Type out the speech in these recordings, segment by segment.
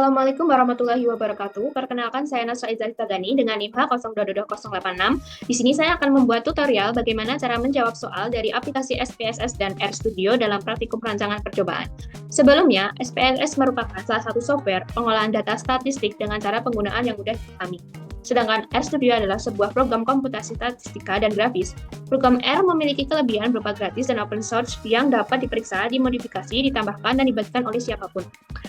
Assalamualaikum warahmatullahi wabarakatuh. Perkenalkan, saya Nasra Izzati Tagani dengan NIM H022086. Di sini saya akan membuat tutorial bagaimana cara menjawab soal dari aplikasi SPSS dan RStudio dalam praktikum perancangan percobaan. Sebelumnya, SPSS merupakan salah satu software pengolahan data statistik dengan cara penggunaan yang mudah dipahami. Sedangkan RStudio adalah sebuah program komputasi statistika dan grafis. Program R memiliki kelebihan berupa gratis dan open source yang dapat diperiksa, dimodifikasi, ditambahkan, dan dibagikan oleh siapapun.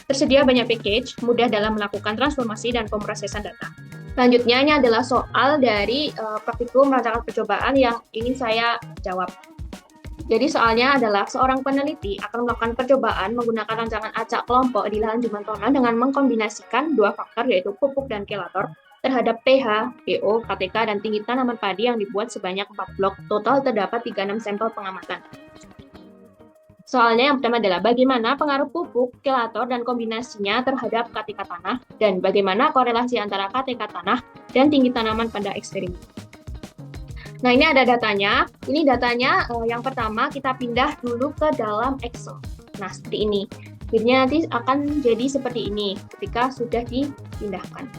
Tersedia banyak package, mudah dalam melakukan transformasi dan pemrosesan data. Selanjutnya, ini adalah soal dari praktikum perancangan percobaan yang ingin saya jawab. Jadi soalnya adalah seorang peneliti akan melakukan percobaan menggunakan rancangan acak kelompok di lahan Jumantona dengan mengkombinasikan dua faktor yaitu pupuk dan kelator terhadap pH, pO, KTK, dan tinggi tanaman padi yang dibuat sebanyak 4 blok. Total terdapat 36 sampel pengamatan. Soalnya yang pertama adalah bagaimana pengaruh pupuk, kelator, dan kombinasinya terhadap KTK tanah, dan bagaimana korelasi antara KTK tanah dan tinggi tanaman pada eksperimen. Nah, ini ada datanya. Ini datanya yang pertama kita pindah dulu ke dalam Excel. Nah, seperti ini. Jadinya nanti akan jadi seperti ini ketika sudah dipindahkan.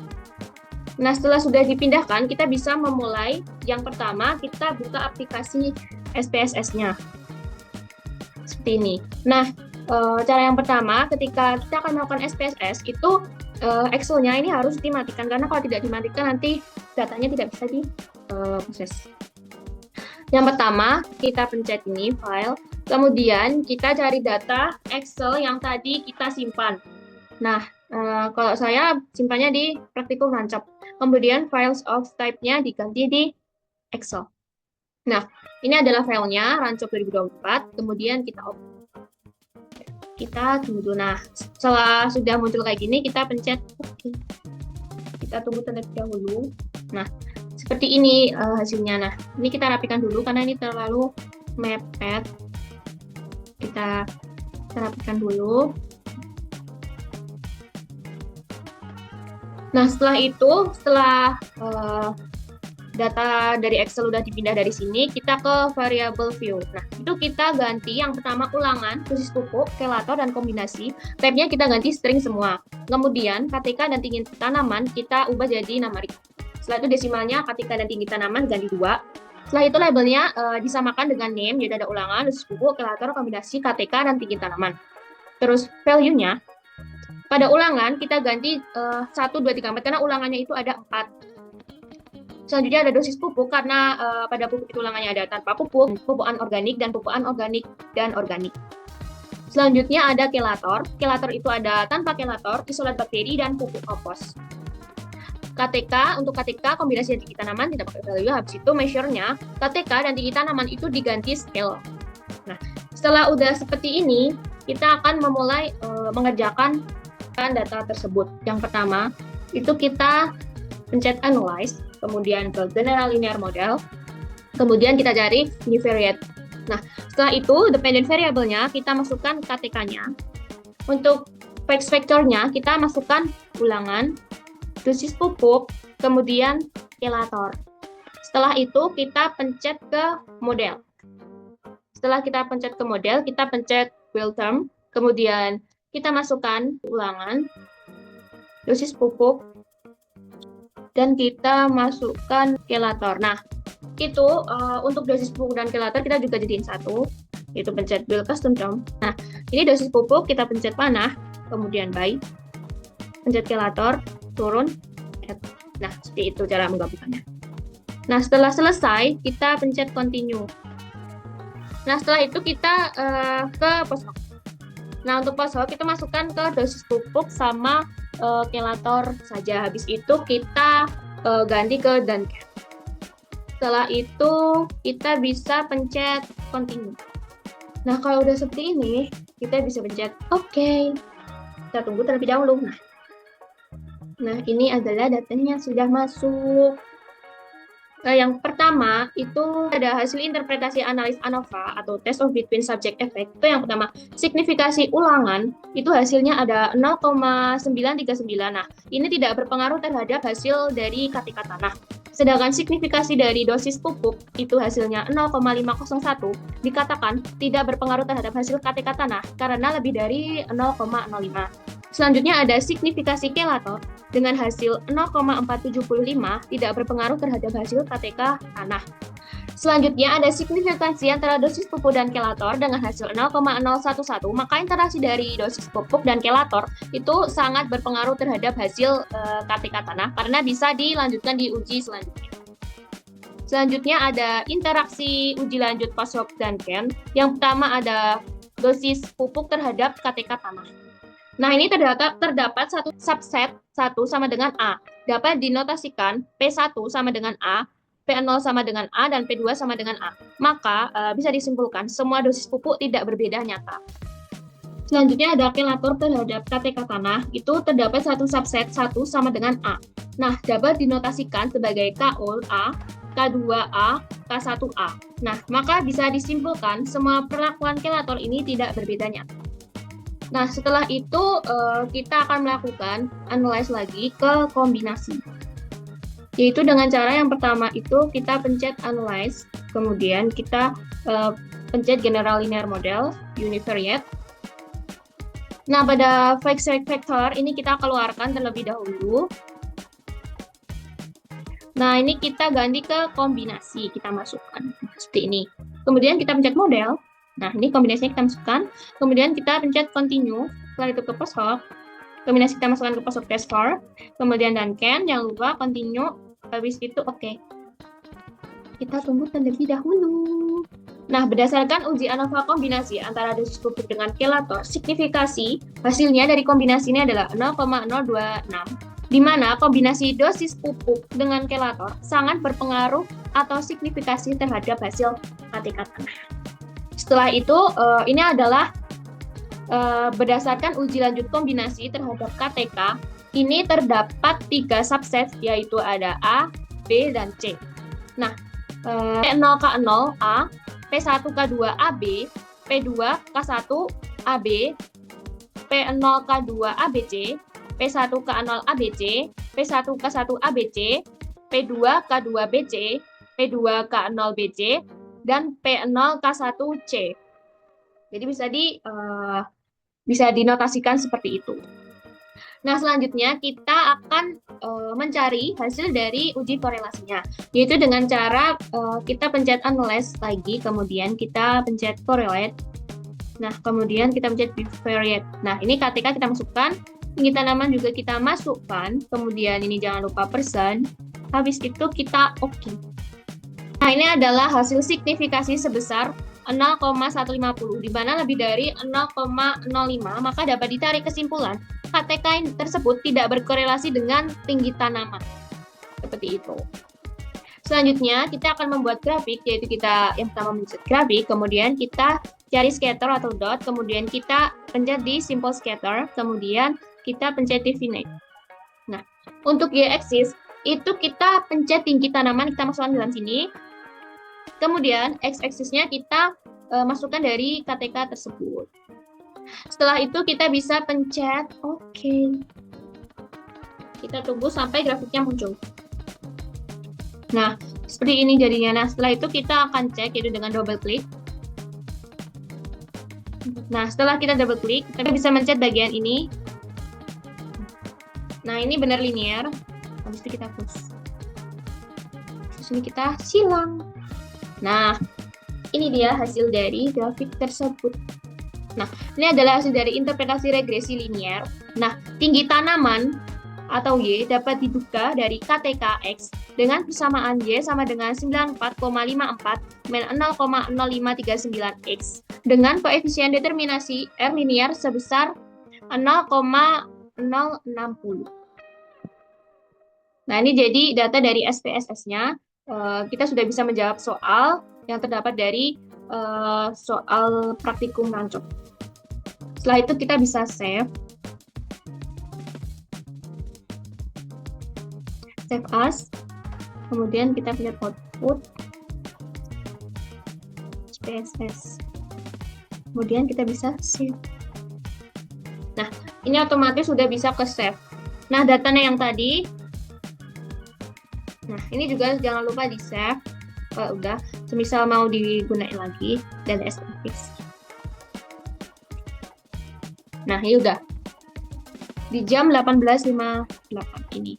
Nah, setelah sudah dipindahkan, kita bisa memulai. Yang pertama, kita buka aplikasi SPSS-nya. Seperti ini. Nah, cara yang pertama, ketika kita akan melakukan SPSS, itu Excel-nya ini harus dimatikan. Karena kalau tidak dimatikan, nanti datanya tidak bisa diproses. Yang pertama, kita pencet ini, file. Kemudian, kita cari data Excel yang tadi kita simpan. Nah, kalau saya simpannya di praktikum rancap. Kemudian files of type-nya diganti di Excel. Nah, ini adalah filenya rancap 2024. Kemudian kita tunggu. Nah, setelah sudah muncul kayak gini, kita pencet oke. Kita tunggu terlebih dahulu. Nah, seperti ini hasilnya. Nah, ini kita rapikan dulu karena ini terlalu mepet. Kita rapikan dulu. Nah, setelah data dari Excel udah dipindah dari sini, kita ke variable view. Nah, itu kita ganti yang pertama ulangan, dosis pupuk, kelator, dan kombinasi. Type-nya kita ganti string semua. Kemudian, KTK dan tinggi tanaman kita ubah jadi nama real. Setelah itu desimalnya KTK dan tinggi tanaman ganti 2. Setelah itu labelnya disamakan dengan name, jadi ada ulangan, dosis pupuk, kelator, kombinasi, KTK, dan tinggi tanaman. Terus value-nya, pada ulangan kita ganti 1, 2, 3, 4 karena ulangannya itu ada 4. Selanjutnya ada dosis pupuk karena pada pupuk itu ulangannya ada tanpa pupuk, pupuk anorganik, dan pupuk anorganik dan organik. Selanjutnya ada kelator. Kelator itu ada tanpa kelator, isolat bakteri, dan pupuk kompos. KTK, untuk KTK kombinasi dan tinggi tanaman tidak pakai value. Habis itu measure-nya KTK dan tinggi tanaman itu diganti scale. Nah, setelah udah seperti ini, kita akan memulai mengerjakan data tersebut. Yang pertama, itu kita pencet analyze, kemudian ke general linear model, kemudian kita cari univariate. Nah, setelah itu dependent variable-nya kita masukkan KTK-nya. Untuk X vector-nya kita masukkan ulangan, dosis pupuk, kemudian kelator. Setelah itu kita pencet ke model. Setelah kita pencet ke model, kita pencet build term, kemudian kita masukkan ulangan, dosis pupuk, dan kita masukkan kelator. Nah, itu untuk dosis pupuk dan kelator kita juga jadiin satu, yaitu pencet build custom term. Nah, ini dosis pupuk kita pencet panah, kemudian by, pencet kelator, turun, add. Nah, seperti itu cara menggabungkannya. Nah, setelah selesai, kita pencet continue. Nah, setelah itu kita ke post-hoc. Nah, untuk post-hoc kita masukkan ke dosis pupuk sama kelator saja. Habis itu kita ganti ke done cap. Setelah itu kita bisa pencet continue. Nah, kalau udah seperti ini, kita bisa pencet OK. Kita tunggu terlebih dahulu. Nah, ini adalah datanya sudah masuk. Yang pertama itu ada hasil interpretasi analis ANOVA atau test of between subject effect. Itu yang pertama, signifikasi ulangan itu hasilnya ada 0,939. Nah, ini tidak berpengaruh terhadap hasil dari KTK tanah. Sedangkan signifikasi dari dosis pupuk itu hasilnya 0,501 dikatakan tidak berpengaruh terhadap hasil KTK tanah karena lebih dari 0,05. Selanjutnya ada signifikasi kelator dengan hasil 0,475 tidak berpengaruh terhadap hasil KTK tanah. Selanjutnya ada signifikansi antara dosis pupuk dan kelator dengan hasil 0,011, maka interaksi dari dosis pupuk dan kelator itu sangat berpengaruh terhadap hasil KTK tanah karena bisa dilanjutkan di uji selanjutnya. Selanjutnya ada interaksi uji lanjut Pasok-Duncan. Yang pertama ada dosis pupuk terhadap KTK tanah. Nah, ini terdapat satu subset 1 sama dengan A. Dapat dinotasikan P1 sama dengan A, P0 sama dengan A, dan P2 sama dengan A. Maka bisa disimpulkan semua dosis pupuk tidak berbeda nyata. Selanjutnya ada kelator terhadap KTK tanah. Itu terdapat satu subset 1 sama dengan A. Nah, dapat dinotasikan sebagai KO-A, K2A, K1A. Nah, maka bisa disimpulkan semua perlakuan kelator ini tidak berbeda nyata. Nah, setelah itu kita akan melakukan analyze lagi ke kombinasi. Yaitu dengan cara yang pertama itu kita pencet analyze, kemudian kita pencet general linear model, univariate. Nah, pada fixed vector ini kita keluarkan terlebih dahulu. Nah, ini kita ganti ke kombinasi, kita masukkan seperti ini. Kemudian kita pencet model. Nah, ini kombinasinya kita masukkan. Kemudian kita pencet continue. Setelah itu ke Pasok. Kombinasi kita masukkan ke Pasok test for. Kemudian Duncan. Jangan lupa continue. Habis itu oke. Kita tunggu terlebih dahulu. Nah, berdasarkan uji ANOVA kombinasi antara dosis pupuk dengan kelator, signifikasi hasilnya dari kombinasi ini adalah 0,026. Di mana kombinasi dosis pupuk dengan kelator sangat berpengaruh atau signifikasi terhadap hasil KTK tanah. Setelah itu, ini adalah berdasarkan uji lanjut kombinasi terhadap KTK, ini terdapat 3 subset, yaitu ada A, B, dan C. Nah, P0K0A, P1K2AB, P2K1AB, P0K2ABC, P1K0ABC, P1K1ABC, P2K2BC, P2K0BC, dan P0K1C. Jadi bisa dinotasikan seperti itu. Nah, selanjutnya kita akan mencari hasil dari uji korelasinya, yaitu dengan cara kita pencet analyze lagi, kemudian kita pencet correlate. Nah, kemudian kita pencet bivariate. Nah, ini KTK kita masukkan, tinggi tanaman juga kita masukkan, kemudian ini jangan lupa persen. Habis itu kita oke. Nah, ini adalah hasil signifikasi sebesar 0,150, di mana lebih dari 0,05, maka dapat ditarik kesimpulan KTK tersebut tidak berkorelasi dengan tinggi tanaman. Seperti itu. Selanjutnya, kita akan membuat grafik, yaitu kita yang pertama mencet grafik, kemudian kita cari scatter atau dot, kemudian kita pencet di simple scatter, kemudian kita pencet definite. Nah, untuk y-axis, itu kita pencet tinggi tanaman, kita masukkan dalam sini. Kemudian x-axisnya kita masukkan dari KTK tersebut. Setelah itu kita bisa pencet oke. Kita tunggu sampai grafiknya muncul. Nah, seperti ini jadinya. Nah, setelah itu kita akan cek, yaitu dengan double klik. Nah, setelah kita double klik, kita bisa mencet bagian ini. Nah, ini benar linear. Habis itu kita push. Terus ini kita silang. Nah, ini dia hasil dari grafik tersebut. Nah, ini adalah hasil dari interpretasi regresi linear. Nah, tinggi tanaman atau Y dapat diduga dari KTK X dengan persamaan Y sama dengan 94,54 min 0,0539X dengan koefisien determinasi R linear sebesar 0,060. Nah, ini jadi data dari SPSS-nya. Kita sudah bisa menjawab soal yang terdapat dari soal praktikum Rancok. Setelah itu kita bisa save as, kemudian kita lihat output SPSS, kemudian kita bisa save. Nah, ini otomatis sudah bisa ke save. Nah, datanya yang tadi, nah ini juga jangan lupa di save. Udah, semisal mau digunakan lagi dan SFX. Nah, ini udah. di jam 18.58 ini.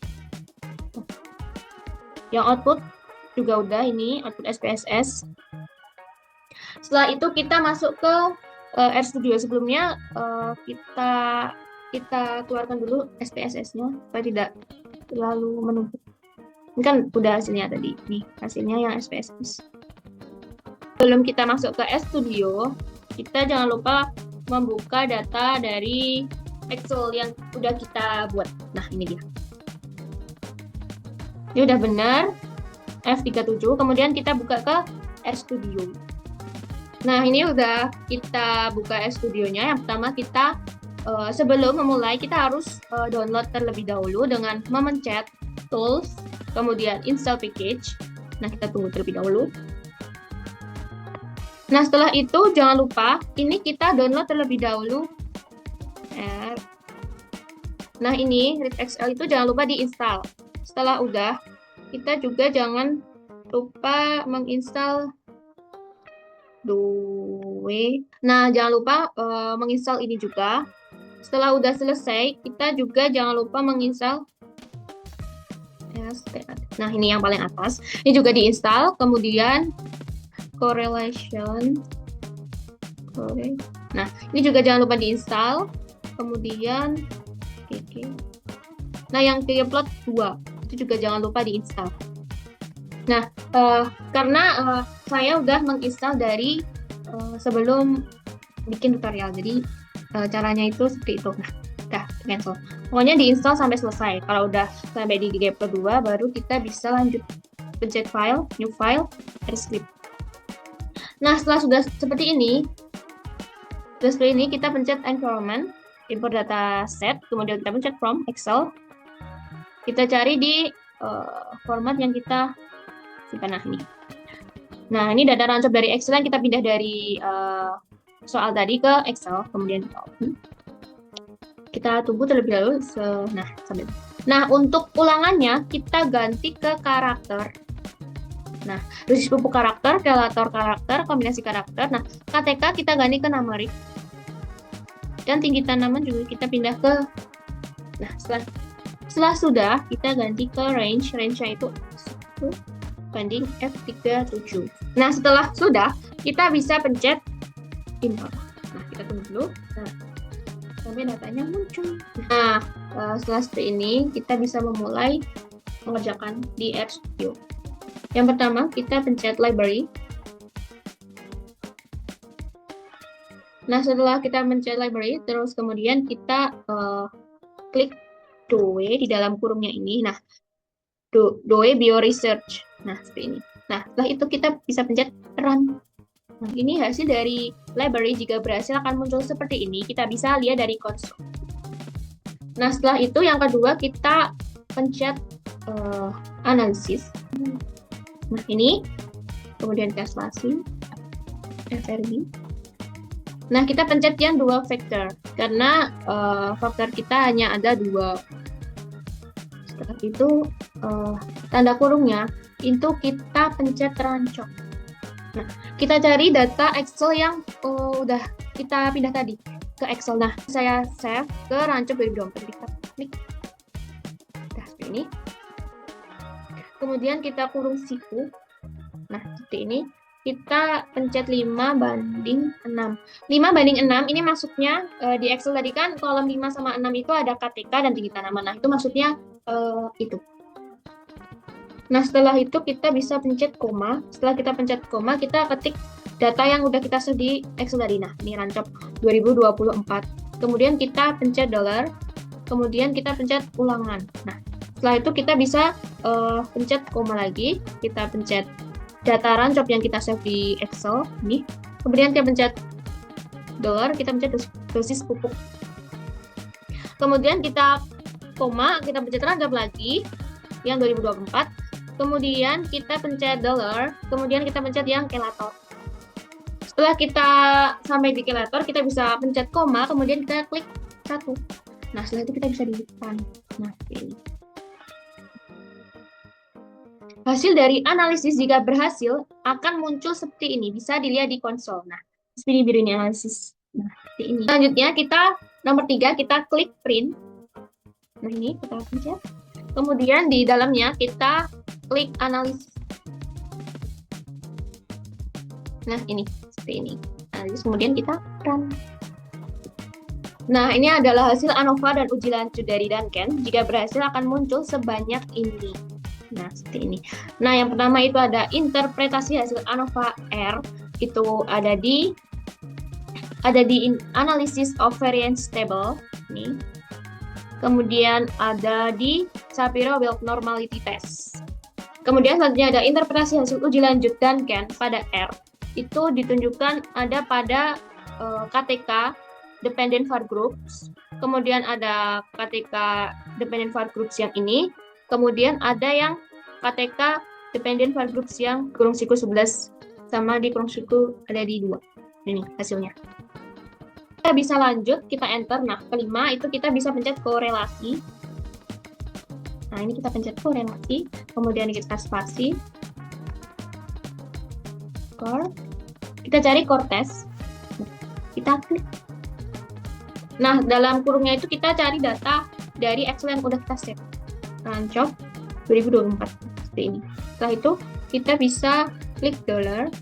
Yang output juga udah, ini output SPSS. Setelah itu kita masuk ke RStudio. Sebelumnya kita keluarkan dulu SPSS-nya supaya tidak terlalu menumpuk. Ini kan udah hasilnya tadi. Nih, hasilnya yang SPSS. Sebelum kita masuk ke RStudio, kita jangan lupa membuka data dari Excel yang udah kita buat. Nah, ini dia. Ini udah benar, F37. Kemudian kita buka ke RStudio. Nah, ini udah kita buka RStudionya. Yang pertama kita sebelum memulai kita harus download terlebih dahulu dengan memencet Tools, kemudian Install Package. Nah, kita tunggu terlebih dahulu. Nah, setelah itu jangan lupa ini kita download terlebih dahulu. Nah, ini ReadXL itu jangan lupa diinstal. Setelah udah, kita juga jangan lupa menginstal Doe. Nah, jangan lupa menginstal ini juga. Setelah udah selesai, kita juga jangan lupa menginstal. Nah, ini yang paling atas. Ini juga diinstal. Kemudian correlation. Nah, ini juga jangan lupa diinstal. Kemudian nah, yang ggplot 2 itu juga jangan lupa diinstal. Nah, karena saya udah menginstal dari sebelum bikin tutorial, jadi caranya itu seperti itu. Nah, udah cancel. Pokoknya diinstal sampai selesai. Kalau udah sampai di ggplot 2, baru kita bisa lanjut pencet file, new file, script. Nah, setelah sudah seperti ini, kita pencet environment, import data set, kemudian kita pencet from Excel. Kita cari di format yang kita simpan. Nah, ini. Nah, ini data rancap dari Excel yang kita pindah dari soal tadi ke Excel, kemudian kita open. Kita tunggu terlebih dahulu. Nah, sampai. Nah, untuk ulangannya kita ganti ke karakter. Nah, dosis pupuk karakter, kelator karakter, kombinasi karakter. Nah, KTK kita ganti ke numeric. Dan tinggi tanaman juga kita pindah ke. Nah, setelah sudah, kita ganti ke range. Range-nya itu 1 banding F37. Nah, setelah sudah, kita bisa pencet import. Nah, kita tunggu dulu. Nah, sampai datanya muncul. Nah, setelah seperti ini, kita bisa memulai mengerjakan di RStudio. Yang pertama, kita pencet library. Nah, setelah kita pencet library, terus kemudian kita klik Doe di dalam kurungnya ini. Nah, Doe Bioresearch. Nah, seperti ini. Nah, setelah itu kita bisa pencet run. Nah, ini hasil dari library. Jika berhasil akan muncul seperti ini. Kita bisa lihat dari konsol. Nah, setelah itu yang kedua kita pencet analisis. Nah, ini kemudian translasi FRB. Nah, kita pencet yang dual factor karena faktor kita hanya ada 2. Setelah itu tanda kurungnya itu kita pencet rancap. Nah, kita cari data Excel yang udah kita pindah tadi ke Excel. Nah, saya save ke rancap 2024. Kita klik. Nah, seperti ini. Kemudian kita kurung siku. Nah, seperti ini. Kita pencet 5 banding 6. 5 banding 6 ini maksudnya di Excel tadi kan kolom 5 sama 6 itu ada KTK dan tinggi tanaman. Nah, itu maksudnya itu. Nah, setelah itu kita bisa pencet koma. Setelah kita pencet koma, kita ketik data yang udah kita set di Excel tadi. Nah, ini rancap 2024. Kemudian kita pencet $. Kemudian kita pencet ulangan. Nah, setelah itu kita bisa pencet koma lagi. Kita pencet data rancap yang kita save di Excel ini. Kemudian kita pencet $, kita pencet dosis pupuk. Kemudian kita koma, kita pencet rancap lagi yang 2024. Kemudian kita pencet $, kemudian kita pencet yang kelator. Setelah kita sampai di kelator, kita bisa pencet koma, kemudian kita klik 1. Nah, setelah itu kita bisa di depan. Nah, ini. Hasil dari analisis jika berhasil akan muncul seperti ini. Bisa dilihat di konsol. Nah, seperti biru ini analisis. Nah, seperti ini. Selanjutnya kita nomor 3 kita klik print. Nah, ini kita pencet. Kemudian di dalamnya kita klik analisis. Nah, ini seperti ini. Analisis, kemudian kita run. Nah, ini adalah hasil ANOVA dan uji lanjut dari Duncan. Jika berhasil akan muncul sebanyak ini. Nah, seperti ini. Nah, yang pertama itu ada interpretasi hasil ANOVA R. Itu ada di analysis of variance table. Ini. Kemudian ada di Shapiro-Wilk normality test. Kemudian selanjutnya ada interpretasi hasil uji lanjut Duncan pada R. Itu ditunjukkan ada pada KTK dependent var groups. Kemudian ada KTK dependent var groups yang ini. Kemudian ada yang KTK dependent var groups yang kurung siku 11 sama di kurung siku ada di 2. Ini hasilnya. Kita bisa lanjut, kita enter. Nah, kelima itu kita bisa pencet korelasi. Nah, ini kita pencet korelasi, kemudian kita spasi. Core. Kita cari core test. Kita klik. Nah, dalam kurungnya itu kita cari data dari Excel yang udah kita save. Rancop 2024 seperti ini. Setelah itu kita bisa klik dollar,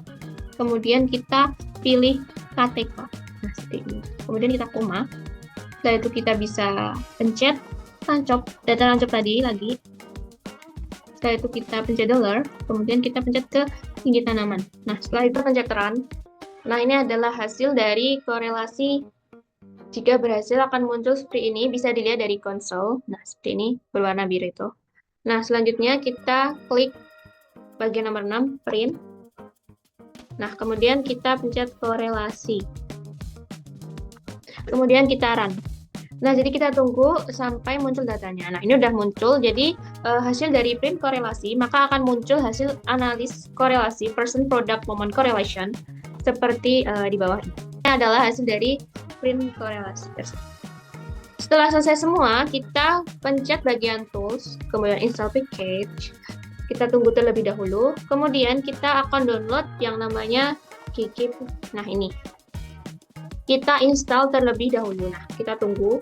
kemudian kita pilih KTK. Nah, seperti ini. Kemudian kita koma. Setelah itu kita bisa pencet rancop, data rancop tadi lagi. Setelah itu kita pencet dollar, kemudian kita pencet ke tinggi tanaman. Nah, setelah itu pencet run. Nah, ini adalah hasil dari korelasi. Jika berhasil akan muncul seperti ini, bisa dilihat dari konsol. Nah, seperti ini, berwarna biru itu. Nah, selanjutnya kita klik bagian nomor 6, print. Nah, kemudian kita pencet korelasi. Kemudian kita run. Nah, jadi kita tunggu sampai muncul datanya. Nah, ini udah muncul, jadi hasil dari print korelasi, maka akan muncul hasil analis korelasi, person product moment correlation, seperti di bawah ini. Ini adalah hasil dari print korelasi tersebut. Setelah selesai semua, kita pencet bagian tools, kemudian install package. Kita tunggu terlebih dahulu, kemudian kita akan download yang namanya GGP. Nah, ini. Kita install terlebih dahulu. Nah, kita tunggu.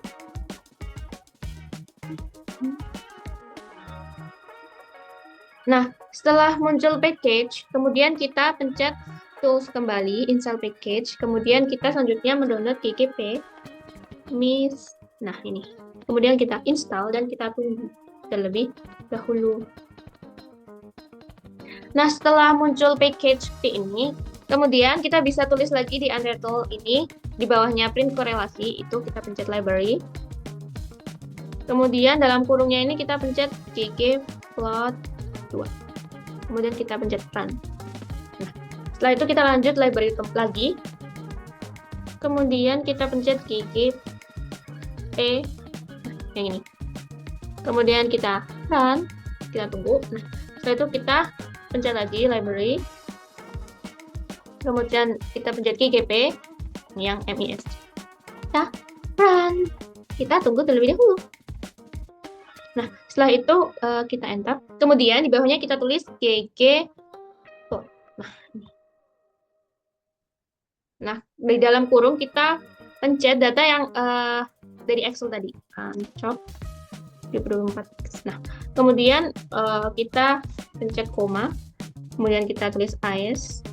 Nah, setelah muncul package, kemudian kita pencet tools kembali, install package, kemudian kita selanjutnya mendownload GGP. Nah, ini. Kemudian kita install dan kita tunggu terlebih dahulu. Nah, setelah muncul package seperti ini, kemudian kita bisa tulis lagi di under tool ini, di bawahnya print korelasi, itu kita pencet library. Kemudian dalam kurungnya ini kita pencet GG plot 2. Kemudian kita pencet run. Nah, setelah itu kita lanjut library lagi. Kemudian kita pencet GG P yang ini. Kemudian kita run, kita tunggu. Nah, setelah itu kita pencet lagi library. Kemudian kita pencet GGP yang MIS. Kita run. Kita tunggu terlebih dahulu. Nah, setelah itu kita enter. Kemudian di bawahnya kita tulis GG. Nah, ini. Nah, di dalam kurung kita pencet data yang dari Excel tadi. Rancop 2024. Nah, kemudian kita pencet koma. Kemudian kita tulis AS.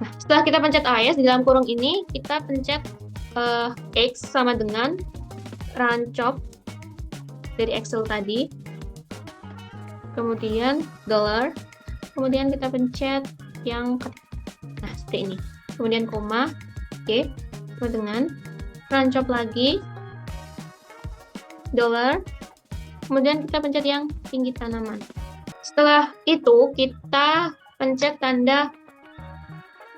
Nah, setelah kita pencet AS, di dalam kurung ini kita pencet X sama dengan rancop dari Excel tadi. Kemudian dollar. Kemudian kita pencet yang nah, seperti ini. Kemudian koma. Oke. Sama dengan rancop lagi. Dollar. Kemudian kita pencet yang tinggi tanaman. Setelah itu kita pencet tanda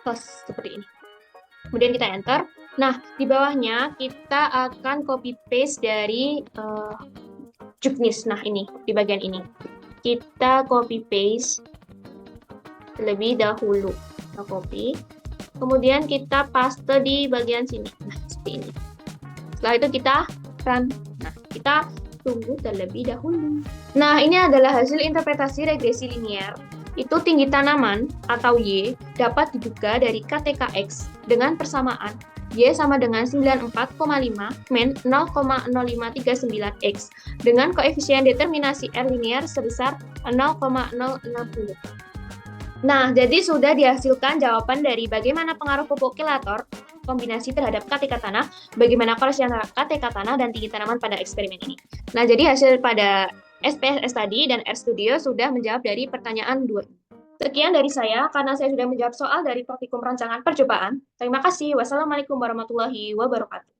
plus seperti ini. Kemudian kita enter. Nah, di bawahnya kita akan copy paste dari juknis. Nah, ini di bagian ini. Kita copy paste terlebih dahulu. Kita copy. Kemudian kita paste di bagian sini. Nah, seperti ini. Setelah itu kita run. Nah, kita tunggu terlebih dahulu. Nah, ini adalah hasil interpretasi regresi linier. Itu tinggi tanaman atau Y dapat diduga dari KTKX dengan persamaan Y sama dengan 94,5 min 0,0539 X dengan koefisien determinasi R linear sebesar 0,060. Nah, jadi sudah dihasilkan jawaban dari bagaimana pengaruh pupuk kelator kombinasi terhadap KTK tanah, bagaimana korelasi antara KTK tanah dan tinggi tanaman pada eksperimen ini. Nah, jadi hasil pada SPSS tadi dan RStudio sudah menjawab dari pertanyaan 2. Sekian dari saya, karena saya sudah menjawab soal dari praktikum rancangan percobaan. Terima kasih. Wassalamualaikum warahmatullahi wabarakatuh.